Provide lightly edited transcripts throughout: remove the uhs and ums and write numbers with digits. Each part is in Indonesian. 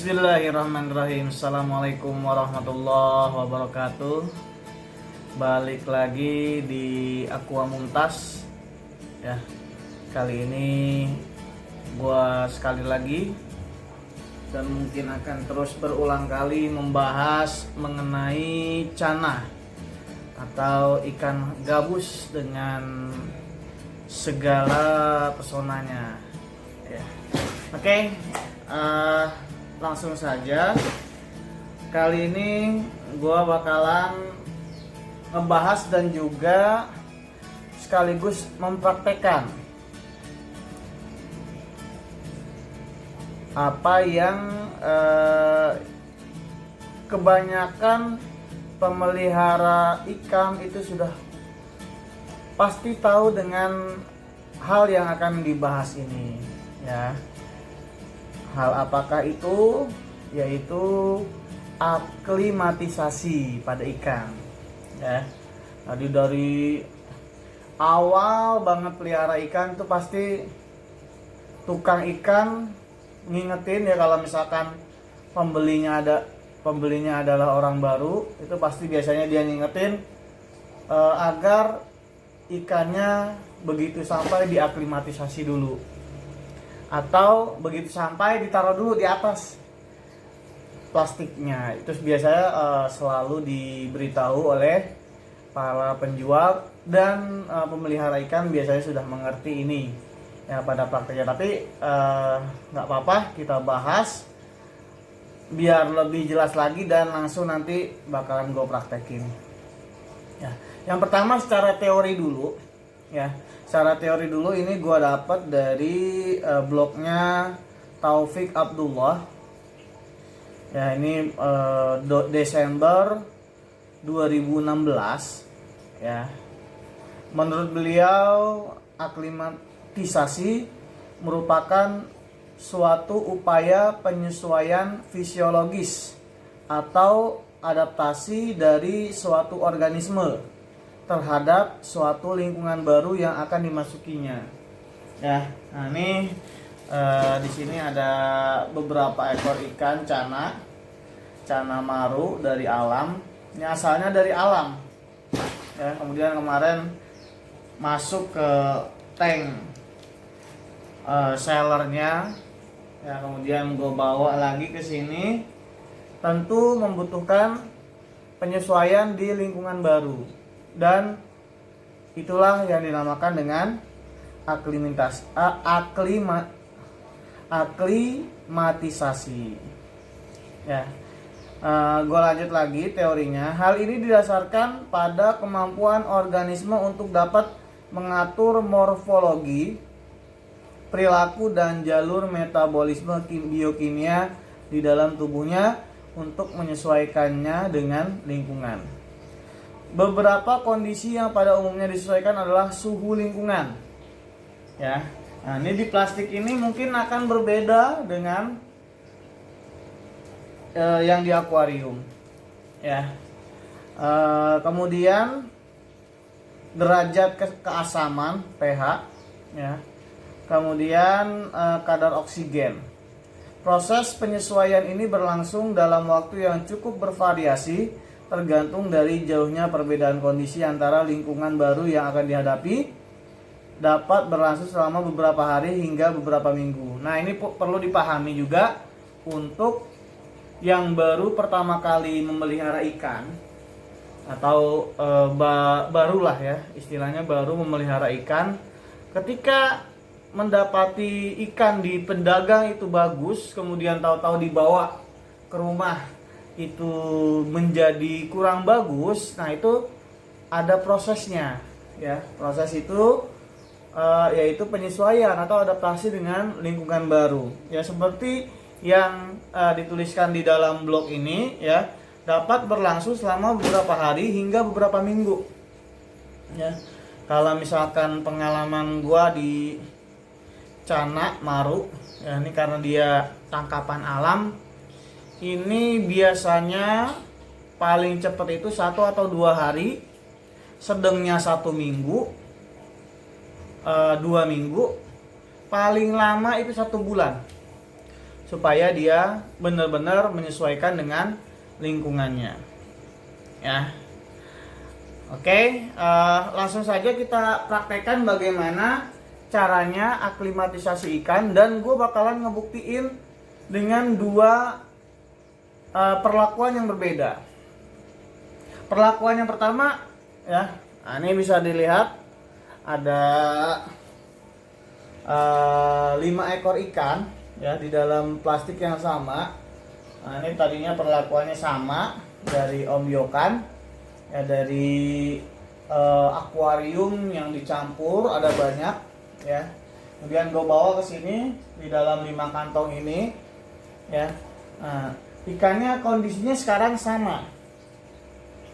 Bismillahirrahmanirrahim. Assalamualaikum warahmatullahi wabarakatuh. Balik lagi di Aqua Mumtaz. Ya, kali ini gua sekali lagi dan mungkin akan terus berulang kali membahas mengenai cana atau ikan gabus dengan segala pesonanya. Ya. Oke. Langsung saja. Kali ini gue bakalan ngebahas dan juga sekaligus mempraktekkan apa yang kebanyakan pemelihara ikan itu sudah pasti tahu dengan hal yang akan dibahas ini, ya. Hal apakah itu? Yaitu aklimatisasi pada ikan. Ya. Tadi dari awal banget pelihara ikan itu pasti tukang ikan ngingetin ya, kalau misalkan pembelinya adalah orang baru, itu pasti biasanya dia ngingetin agar ikannya begitu sampai diaklimatisasi dulu. Atau begitu sampai ditaruh dulu di atas plastiknya. Itu biasanya selalu diberitahu oleh para penjual dan pemelihara ikan biasanya sudah mengerti ini ya pada prakteknya. Tapi nggak apa-apa, kita bahas biar lebih jelas lagi dan langsung nanti bakalan gue praktekin. Ya, yang pertama secara teori dulu ya. Secara teori dulu ini gue dapat dari blognya Taufik Abdullah. Ya, ini Desember 2016 ya. Menurut beliau, aklimatisasi merupakan suatu upaya penyesuaian fisiologis atau adaptasi dari suatu organisme terhadap suatu lingkungan baru yang akan dimasukinya. Ya, nah ini di sini ada beberapa ekor ikan cana maru dari alam. Ini asalnya dari alam. Ya, kemudian kemarin masuk ke tank sellernya. Ya, kemudian gue bawa lagi ke sini. Tentu membutuhkan penyesuaian di lingkungan baru. Dan itulah yang dinamakan dengan aklimatisasi. Ya, gue lanjut lagi teorinya. Hal ini didasarkan pada kemampuan organisme untuk dapat mengatur morfologi, perilaku dan jalur metabolisme biokimia di dalam tubuhnya untuk menyesuaikannya dengan lingkungan. Beberapa kondisi yang pada umumnya disesuaikan adalah suhu lingkungan. Ya. Nah, ini di plastik ini mungkin akan berbeda dengan yang di akuarium. Ya. Kemudian derajat keasaman pH, ya. Kemudian kadar oksigen. Proses penyesuaian ini berlangsung dalam waktu yang cukup bervariasi, tergantung dari jauhnya perbedaan kondisi antara lingkungan baru yang akan dihadapi, dapat berlangsung selama beberapa hari hingga beberapa minggu. Nah, ini perlu dipahami juga untuk yang baru pertama kali memelihara ikan atau barulah ya, istilahnya baru memelihara ikan. Ketika mendapati ikan di pedagang itu bagus, kemudian tahu-tahu dibawa ke rumah itu menjadi kurang bagus, nah itu ada prosesnya ya. Proses itu yaitu penyesuaian atau adaptasi dengan lingkungan baru ya, seperti yang dituliskan di dalam blog ini ya, dapat berlangsung selama beberapa hari hingga beberapa minggu ya. Kalau misalkan pengalaman gua di cana maru ya, ini karena dia tangkapan alam, ini biasanya paling cepat itu 1 atau 2 hari, sedangnya 1 minggu, 2 minggu, paling lama itu 1 bulan. supaya dia benar-benar menyesuaikan dengan lingkungannya. Ya. Oke, langsung saja kita praktekkan bagaimana caranya aklimatisasi ikan, dan gue bakalan ngebuktiin dengan dua perlakuan yang berbeda. Perlakuan yang pertama, ya, nah ini bisa dilihat ada 5 ekor ikan ya di dalam plastik yang sama. Nah, ini tadinya perlakuannya sama dari Om Yokan ya, dari akuarium yang dicampur ada banyak ya. Kemudian gue bawa ke sini di dalam 5 kantong ini ya. Nah, ikannya kondisinya sekarang sama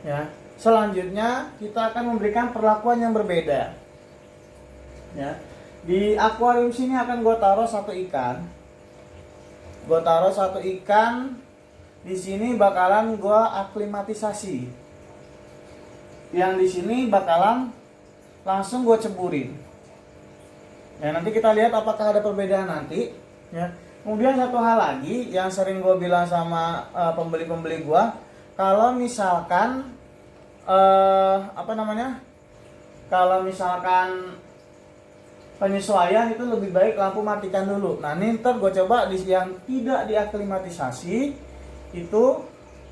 ya. Selanjutnya kita akan memberikan perlakuan yang berbeda ya. Di akuarium sini akan gue taruh satu ikan. Gue taruh satu ikan di sini, bakalan gue aklimatisasi. Yang di sini bakalan langsung gue ceburin. Ya, nanti kita lihat apakah ada perbedaan nanti. Ya. Kemudian satu hal lagi yang sering gue bilang sama pembeli-pembeli gue, kalau misalkan kalau misalkan penyesuaian itu lebih baik lampu matikan dulu. Nah, ini ntar gue coba di yang tidak diaklimatisasi itu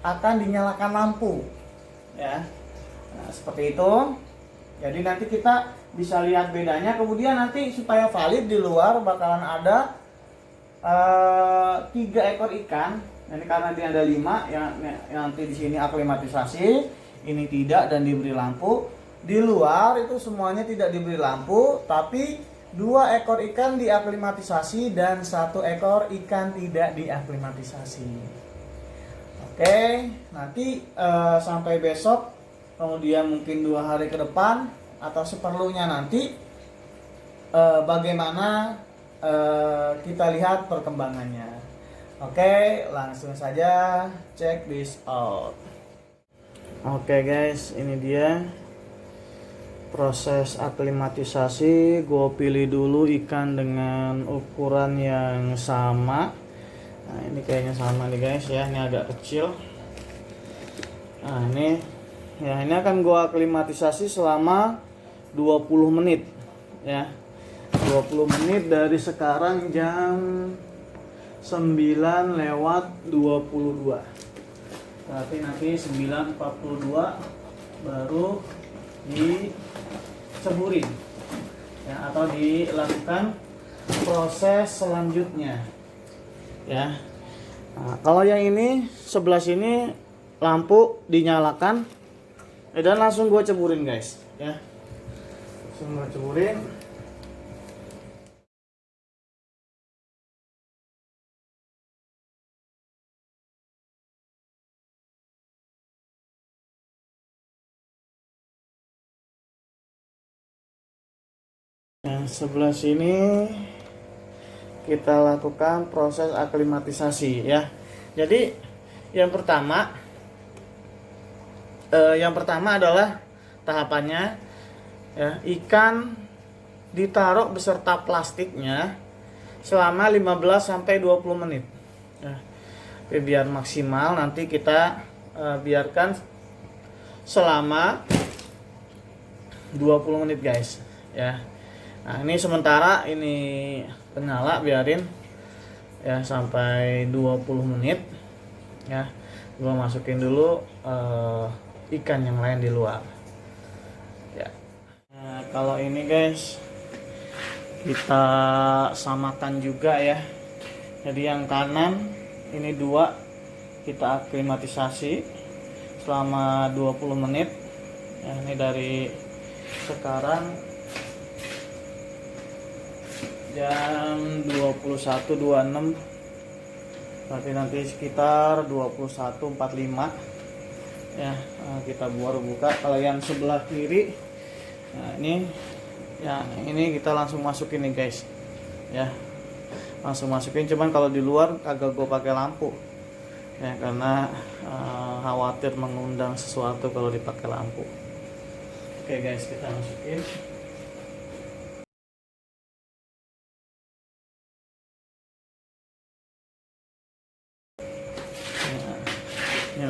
akan dinyalakan lampu ya. Nah, seperti itu. Jadi nanti kita bisa lihat bedanya. Kemudian nanti supaya valid di luar bakalan ada 3 ekor ikan. Ini karena dia ada 5 yang nanti di sini aklimatisasi, ini tidak dan diberi lampu. Di luar itu semuanya tidak diberi lampu, tapi 2 ekor ikan diaklimatisasi dan 1 ekor ikan tidak diaklimatisasi. Oke, nanti sampai besok, kemudian mungkin 2 hari ke depan atau seperlunya nanti bagaimana kita lihat perkembangannya. Oke, langsung saja check this out. Oke guys, ini dia proses aklimatisasi. Gue pilih dulu ikan dengan ukuran yang sama. Nah, ini kayaknya sama nih guys ya, ini agak kecil. Nah, ini akan gue aklimatisasi selama 20 menit ya. 20 menit dari sekarang jam 9:22. Berarti nanti 9:42 baru diceburin ya, atau dilakukan proses selanjutnya ya. Nah, kalau yang ini sebelah sini lampu dinyalakan dan langsung gue ceburin guys ya. Langsung gue ceburin. Yang sebelah sini kita lakukan proses aklimatisasi ya. Jadi yang pertama adalah tahapannya ya, ikan ditaruh beserta plastiknya selama 15-20 menit ya. Biar maksimal nanti kita biarkan selama 20 menit guys ya. Nah, ini sementara ini penyala, biarin ya sampai 20 menit ya. Gua masukin dulu ikan yang lain di luar ya. Nah, kalau ini guys kita samakan juga ya. Jadi yang kanan ini 2 kita aklimatisasi selama 20 menit ya. Ini dari sekarang jam 21.26, berarti nanti sekitar 21.45 ya. Kita baru buka. Kalau yang sebelah kiri, nah ini kita langsung masukin nih guys ya, langsung masukin. Cuman kalau di luar agak gue pakai lampu ya, karena khawatir mengundang sesuatu kalau dipakai lampu. Oke guys, kita masukin.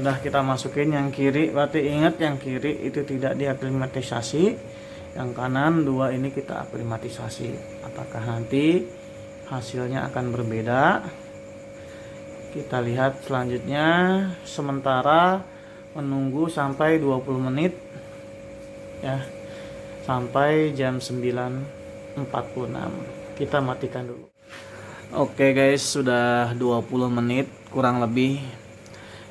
sudah kita masukin yang kiri, berarti ingat yang kiri itu tidak diaklimatisasi, yang kanan 2 ini kita aklimatisasi. Apakah nanti hasilnya akan berbeda? Kita lihat selanjutnya, sementara menunggu sampai 20 menit ya, sampai jam 9.46 kita matikan dulu. Oke guys, sudah 20 menit kurang lebih.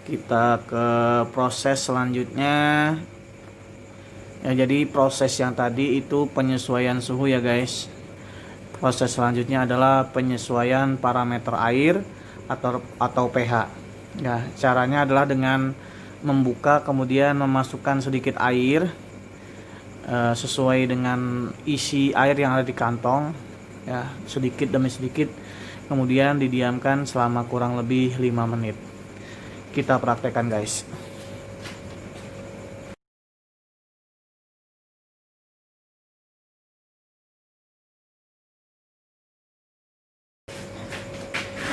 Kita ke proses selanjutnya ya. Jadi proses yang tadi itu penyesuaian suhu ya guys. Proses selanjutnya adalah penyesuaian parameter air atau pH ya. Caranya adalah dengan membuka kemudian memasukkan sedikit air sesuai dengan isi air yang ada di kantong ya, sedikit demi sedikit, kemudian didiamkan selama kurang lebih 5 menit. Kita praktekkan guys.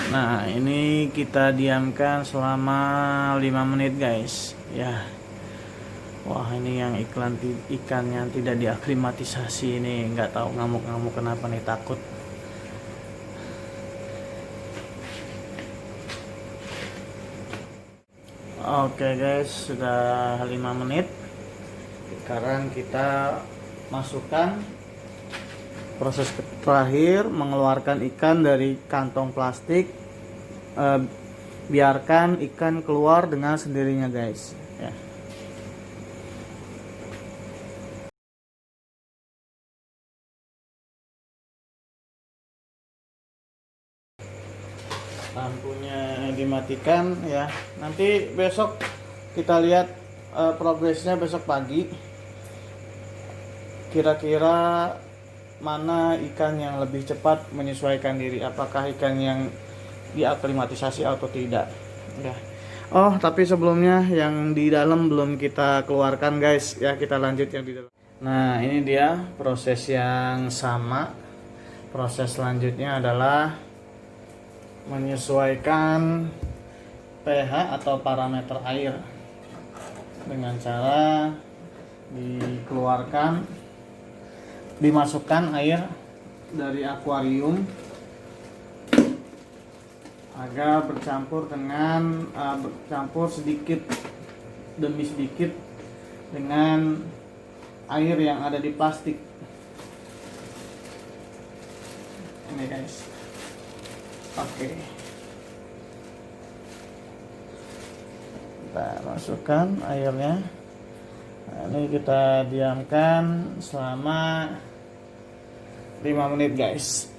Nah, ini kita diamkan selama 5 menit guys ya. Wah, ini yang ikan yang tidak diaklimatisasi ini, nggak tahu ngamuk-ngamuk kenapa nih, takut. Oke guys, sudah 5 menit. Sekarang kita masukkan proses terakhir, mengeluarkan ikan dari kantong plastik. Biarkan ikan keluar dengan sendirinya guys ya. Lampunya dimatikan ya. Nanti besok kita lihat progresnya besok pagi. Kira-kira mana ikan yang lebih cepat menyesuaikan diri, apakah ikan yang diaklimatisasi atau tidak ya. Oh, tapi sebelumnya yang di dalam belum kita keluarkan guys ya, kita lanjut yang di dalam. Nah, ini dia proses yang sama. Proses selanjutnya adalah menyesuaikan pH atau parameter air dengan cara dimasukkan air dari akuarium agar bercampur sedikit demi sedikit dengan air yang ada di plastik ini guys. Oke, kita masukkan airnya. Nah, ini kita diamkan selama 5 menit guys.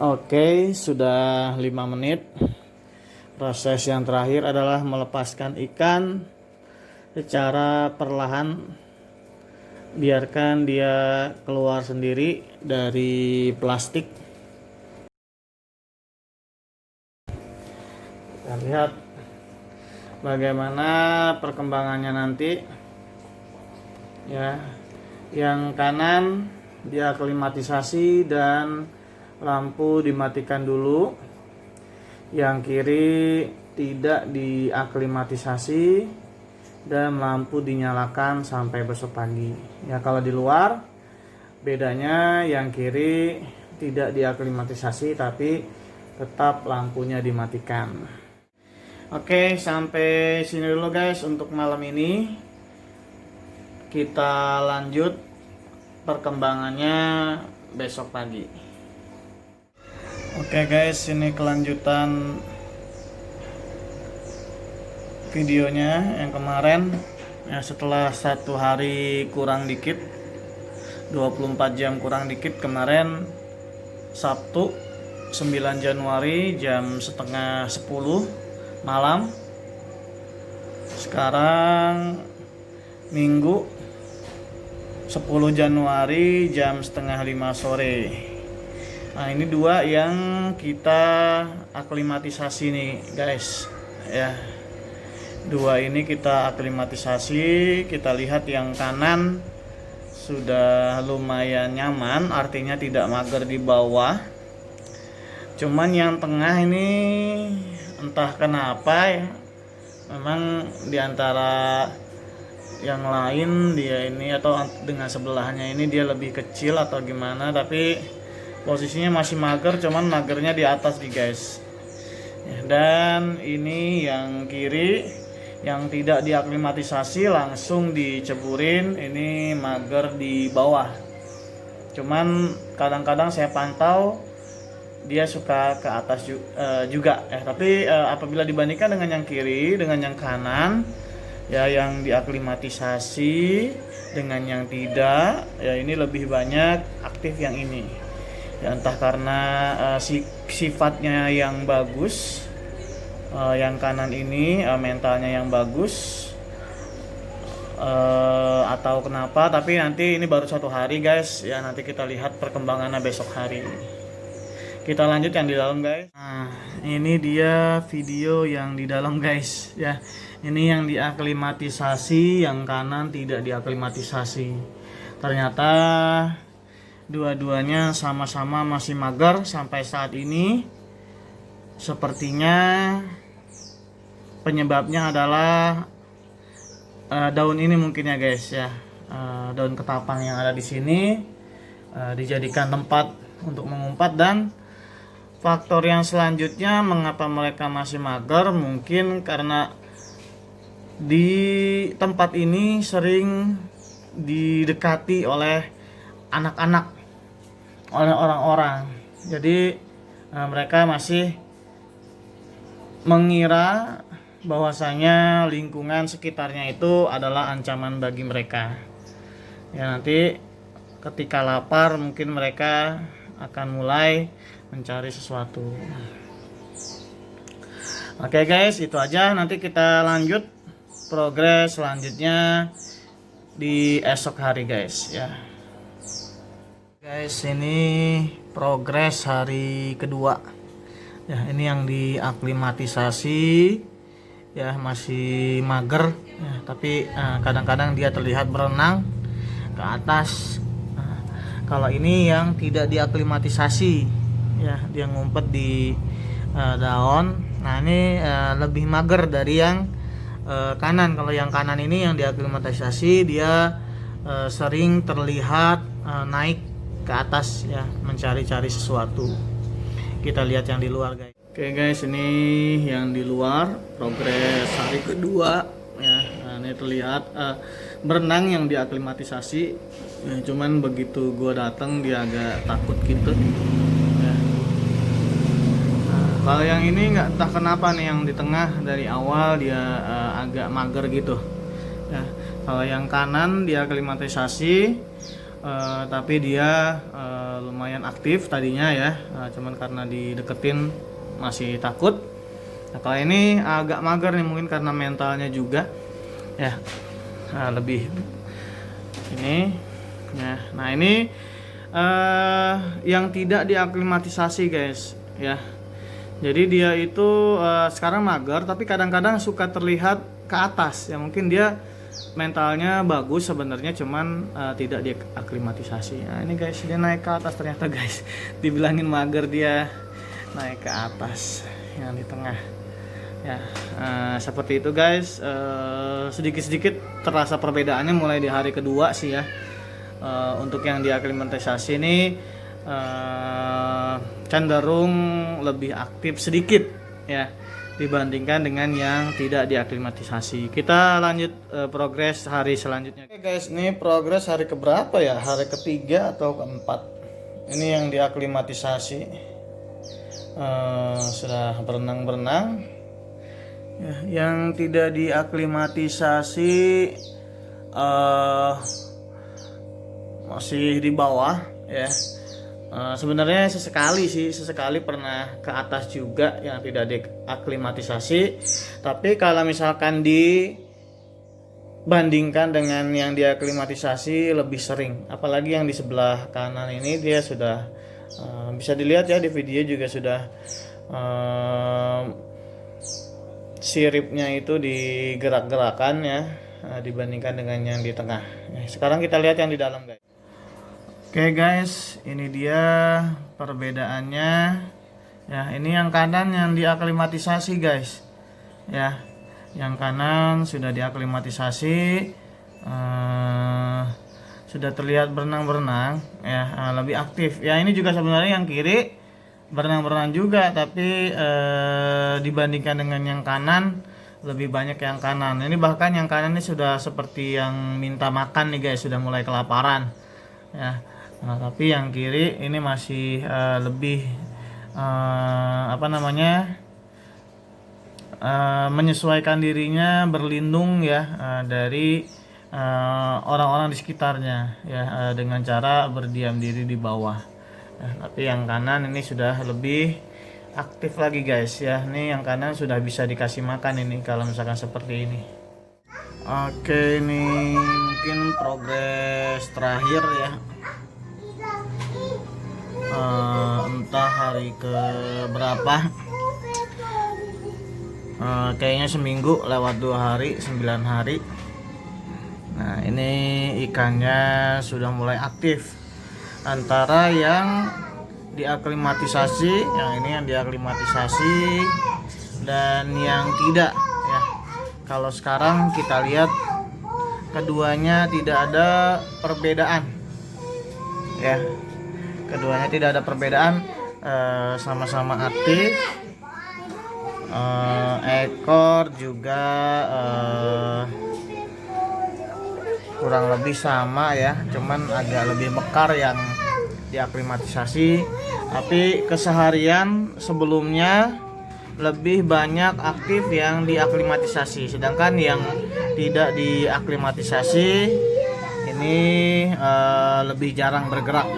Oke, sudah 5 menit. Proses yang terakhir adalah melepaskan ikan secara perlahan. Biarkan dia keluar sendiri dari plastik. Kita lihat bagaimana perkembangannya nanti ya. Yang kanan diaklimatisasi dan lampu dimatikan dulu. Yang kiri tidak diaklimatisasi dan lampu dinyalakan sampai besok pagi ya. Kalau di luar bedanya, yang kiri tidak diaklimatisasi tapi tetap lampunya dimatikan. Oke, sampai sini dulu guys untuk malam ini. Kita lanjut perkembangannya besok pagi. Oke guys, ini kelanjutan videonya yang kemarin ya. Setelah 1 hari kurang dikit, 24 jam kurang dikit, kemarin Sabtu 9 Januari jam setengah 10 malam. Sekarang Minggu 10 Januari jam setengah 5 sore. Nah, ini 2 yang kita aklimatisasi nih guys ya. 2 ini kita aklimatisasi. Kita lihat yang kanan sudah lumayan nyaman, artinya tidak mager di bawah. Cuman yang tengah ini entah kenapa ya, memang diantara yang lain dia ini atau dengan sebelahnya ini dia lebih kecil atau gimana, tapi posisinya masih mager, cuman magernya di atas nih guys. Dan ini yang kiri yang tidak diaklimatisasi langsung diceburin, ini mager di bawah. Cuman kadang-kadang saya pantau dia suka ke atas juga tapi apabila dibandingkan dengan yang kiri dengan yang kanan ya, yang diaklimatisasi dengan yang tidak ya, ini lebih banyak aktif yang ini ya, entah karena sifatnya yang bagus, yang kanan ini mentalnya yang bagus, atau kenapa, tapi nanti ini baru 1 hari guys ya, nanti kita lihat perkembangannya besok hari. Kita lanjut yang di dalam guys. Nah, ini dia video yang di dalam guys ya. Ini yang diaklimatisasi, yang kanan tidak diaklimatisasi. Ternyata dua-duanya sama-sama masih mager sampai saat ini. Sepertinya penyebabnya adalah daun ini mungkin ya guys ya. Daun ketapang yang ada di sini dijadikan tempat untuk mengumpat, dan faktor yang selanjutnya mengapa mereka masih mager mungkin karena di tempat ini sering didekati oleh anak-anak, oleh orang-orang. Jadi mereka masih mengira bahwasanya lingkungan sekitarnya itu adalah ancaman bagi mereka. Ya, nanti ketika lapar mungkin mereka akan mulai mencari sesuatu. Oke guys, itu aja. Nanti kita lanjut progres selanjutnya di esok hari guys ya. Guys, ini progres hari kedua ya, ini yang diaklimatisasi ya, masih mager ya, tapi kadang-kadang dia terlihat berenang ke atas. Kalau ini yang tidak diaklimatisasi ya, dia ngumpet di daun. Nah, ini lebih mager dari yang kanan. Kalau yang kanan ini yang diaklimatisasi, dia sering terlihat naik ke atas ya, mencari-cari sesuatu. Kita lihat yang di luar guys. Oke guys, ini yang di luar progres hari kedua ya. Nah, ini terlihat berenang yang diaklimatisasi ya, cuman begitu gua datang dia agak takut gitu ya. Nah, kalau yang ini nggak entah kenapa nih, yang di tengah dari awal dia agak mager gitu ya. Kalau yang kanan diaklimatisasi tapi dia lumayan aktif tadinya ya, cuman karena dideketin masih takut. Nah, kalau ini agak mager nih, mungkin karena mentalnya juga ya, lebih ini ya. Nah, ini yang tidak diaklimatisasi guys ya. Jadi dia itu sekarang mager, tapi kadang-kadang suka terlihat ke atas ya, mungkin dia mentalnya bagus sebenarnya, cuman tidak diaklimatisasi. Nah, ini guys, dia naik ke atas ternyata guys. Dibilangin mager, dia naik ke atas yang di tengah ya. Seperti itu guys. Sedikit-sedikit terasa perbedaannya mulai di hari kedua sih ya. Untuk yang diaklimatisasi ini cenderung lebih aktif sedikit ya, dibandingkan dengan yang tidak diaklimatisasi. Kita lanjut progres hari selanjutnya. Oke guys, ini progres hari keberapa ya? Hari ketiga atau keempat. Ini yang diaklimatisasi sudah berenang-berenang ya. Yang tidak diaklimatisasi masih di bawah ya. Sebenarnya sesekali pernah ke atas juga yang tidak diaklimatisasi, tapi kalau misalkan dibandingkan dengan yang diaklimatisasi lebih sering, apalagi yang di sebelah kanan ini dia sudah bisa dilihat ya di video juga sudah siripnya itu digerak-gerakan ya, dibandingkan dengan yang di tengah. Sekarang kita lihat yang di dalam guys. Oke guys, ini dia perbedaannya Ya, ini yang kanan yang diaklimatisasi guys. Ya, yang kanan sudah diaklimatisasi, sudah terlihat berenang-berenang, ya, lebih aktif. Ya, ini juga sebenarnya yang kiri berenang-berenang juga, tapi dibandingkan dengan yang kanan lebih banyak yang kanan. Ini bahkan yang kanan ini sudah seperti yang minta makan nih guys, sudah mulai kelaparan. Ya, tapi yang kiri ini masih lebih menyesuaikan dirinya berlindung ya dari orang-orang di sekitarnya ya, dengan cara berdiam diri di bawah. Tapi yang kanan ini sudah lebih aktif lagi guys ya. Ini yang kanan sudah bisa dikasih makan ini kalau misalkan seperti ini. Oke, ini mungkin progres terakhir ya. Entah hari ke berapa, kayaknya seminggu lewat 2 hari, 9 hari. Nah, ini ikannya sudah mulai aktif. Antara yang diaklimatisasi, yang ini yang diaklimatisasi dan yang tidak ya. Kalau sekarang kita lihat keduanya tidak ada perbedaan ya. Keduanya tidak ada perbedaan, sama-sama aktif. Ekor juga kurang lebih sama ya, cuman agak lebih mekar yang diaklimatisasi. Tapi keseharian sebelumnya lebih banyak aktif yang diaklimatisasi, sedangkan yang tidak diaklimatisasi ini lebih jarang bergerak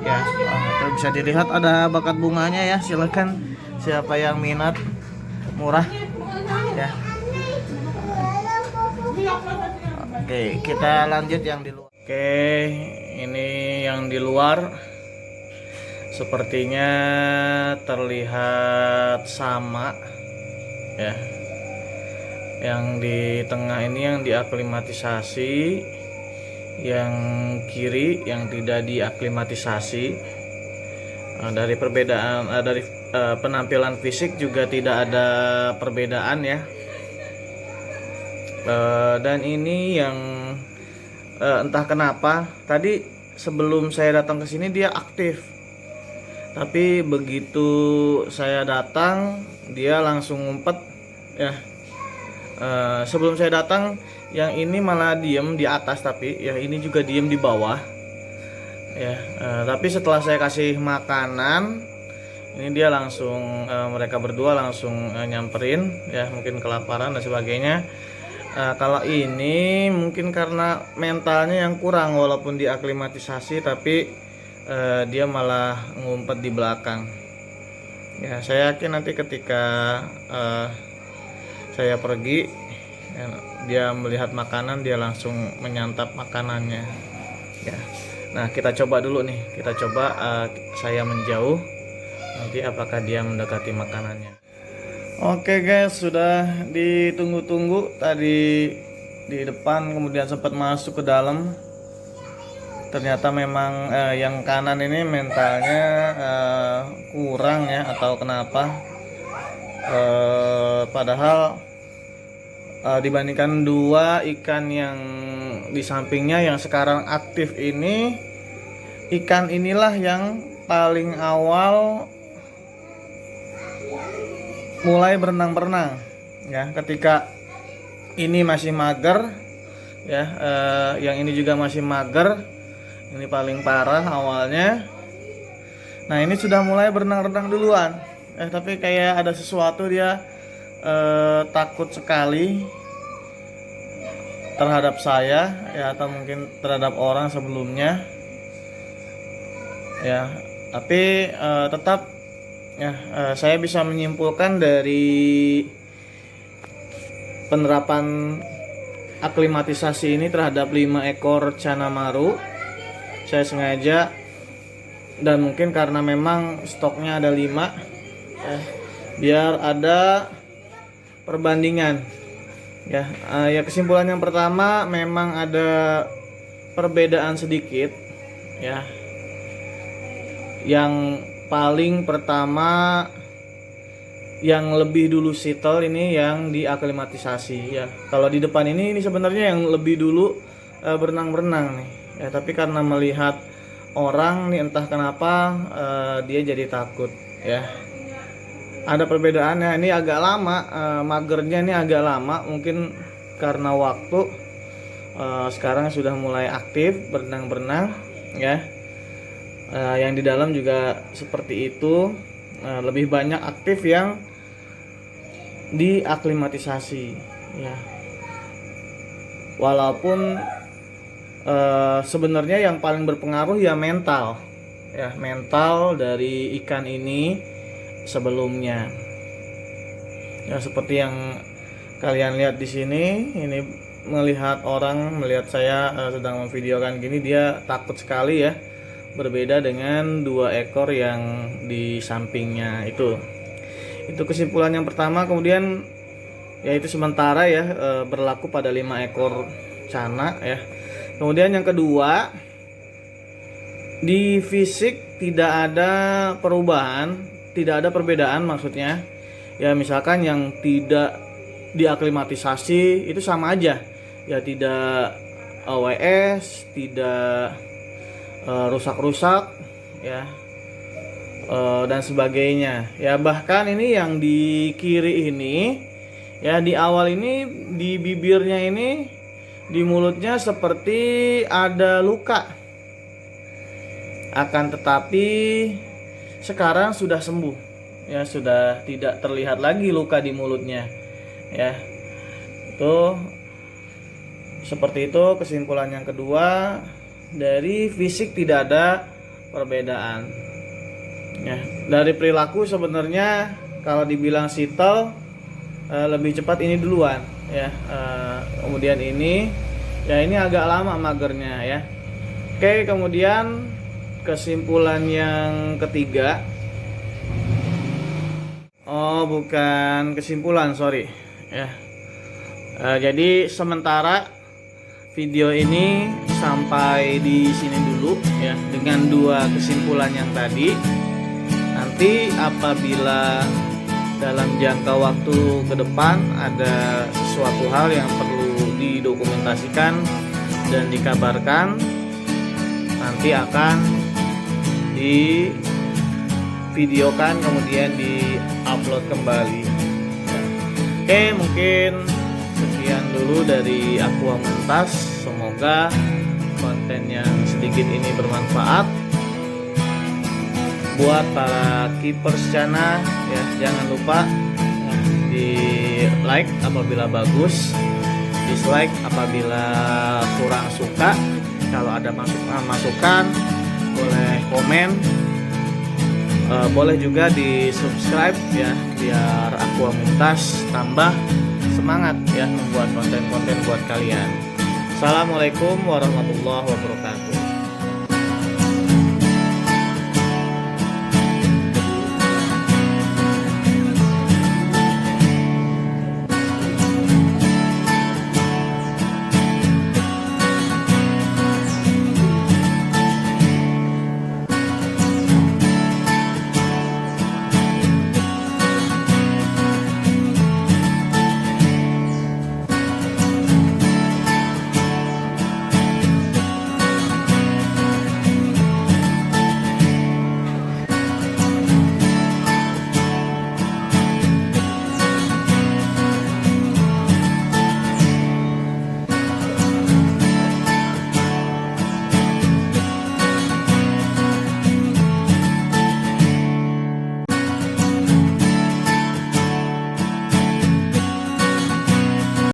ya. Bisa dilihat ada bakat bunganya ya, silakan siapa yang minat, murah ya. Oke, kita lanjut yang di luar. Oke, ini yang di luar sepertinya terlihat sama ya. Yang di tengah ini yang diaklimatisasi, yang kiri yang tidak diaklimatisasi. Dari perbedaan dari penampilan fisik juga tidak ada perbedaan ya. Dan ini yang entah kenapa tadi sebelum saya datang ke sini dia aktif, tapi begitu saya datang dia langsung ngumpet ya. Sebelum saya datang yang ini malah diem di atas, tapi ya ini juga diem di bawah ya. Tapi setelah saya kasih makanan ini dia langsung, mereka berdua langsung nyamperin ya, mungkin kelaparan dan sebagainya. Kalau ini mungkin karena mentalnya yang kurang, walaupun diaklimatisasi tapi dia malah ngumpet di belakang ya. Saya yakin nanti ketika saya pergi ya, dia melihat makanan dia langsung menyantap makanannya ya. Nah, kita coba dulu nih, kita coba saya menjauh, nanti apakah dia mendekati makanannya. Oke guys, sudah ditunggu-tunggu tadi di depan, kemudian sempat masuk ke dalam. Ternyata memang yang kanan ini mentalnya kurang ya, atau kenapa. Padahal dibandingkan dua ikan yang di sampingnya yang sekarang aktif ini, ikan inilah yang paling awal mulai berenang-berenang ya. Ketika ini masih mager ya, yang ini juga masih mager, ini paling parah awalnya. Nah, ini sudah mulai berenang-renang duluan tapi kayak ada sesuatu, dia takut sekali terhadap saya ya, atau mungkin terhadap orang sebelumnya ya. Tapi tetap ya, saya bisa menyimpulkan dari penerapan aklimatisasi ini terhadap 5 ekor Canamaru. Saya sengaja, dan mungkin karena memang stoknya ada 5 biar ada perbandingan ya. Ya, kesimpulan yang pertama memang ada perbedaan sedikit ya. Yang paling pertama yang lebih dulu settle ini yang diaklimatisasi ya. Kalau di depan ini sebenarnya yang lebih dulu berenang-berenang nih ya, tapi karena melihat orang nih entah kenapa dia jadi takut ya. Ada perbedaannya, ini agak lama, magernya ini agak lama mungkin karena waktu. Sekarang sudah mulai aktif berenang-berenang ya. Yang di dalam juga seperti itu, lebih banyak aktif yang diaklimatisasi ya. Walaupun sebenarnya yang paling berpengaruh ya mental ya, mental dari ikan ini sebelumnya ya, seperti yang kalian lihat di sini. Ini melihat saya sedang memvideokan gini, dia takut sekali ya, berbeda dengan 2 ekor yang di sampingnya itu kesimpulan yang pertama. Kemudian yaitu sementara ya, berlaku pada 5 ekor cana ya. Kemudian yang kedua, di fisik tidak ada perubahan, tidak ada perbedaan maksudnya ya. Misalkan yang tidak diaklimatisasi itu sama aja ya, tidak AWS, tidak rusak-rusak ya, dan sebagainya ya. Bahkan ini yang di kiri ini ya, di awal ini di bibirnya ini, di mulutnya seperti ada luka, akan tetapi sekarang sudah sembuh ya, sudah tidak terlihat lagi luka di mulutnya ya. Itu seperti itu kesimpulan yang kedua. Dari fisik tidak ada perbedaan ya. Dari perilaku sebenarnya kalau dibilang settle lebih cepat ini duluan ya. Kemudian ini ya, ini agak lama magernya ya. Oke, kemudian kesimpulan yang ketiga, bukan kesimpulan, sorry ya. Jadi sementara video ini sampai di sini dulu ya, dengan 2 kesimpulan yang tadi. Nanti apabila dalam jangka waktu ke depan ada sesuatu hal yang perlu didokumentasikan dan dikabarkan, nanti akan divideokan kemudian di-upload kembali ya. Oke, mungkin sekian dulu dari Aqua Muntas. Semoga konten yang sedikit ini bermanfaat buat para keepers channel ya. Jangan lupa di like apabila bagus, dislike apabila kurang suka. Kalau ada masukan boleh komen, boleh juga di subscribe ya, biar Aqua Muntas tambah semangat ya membuat konten-konten buat kalian. Assalamualaikum warahmatullahi wabarakatuh.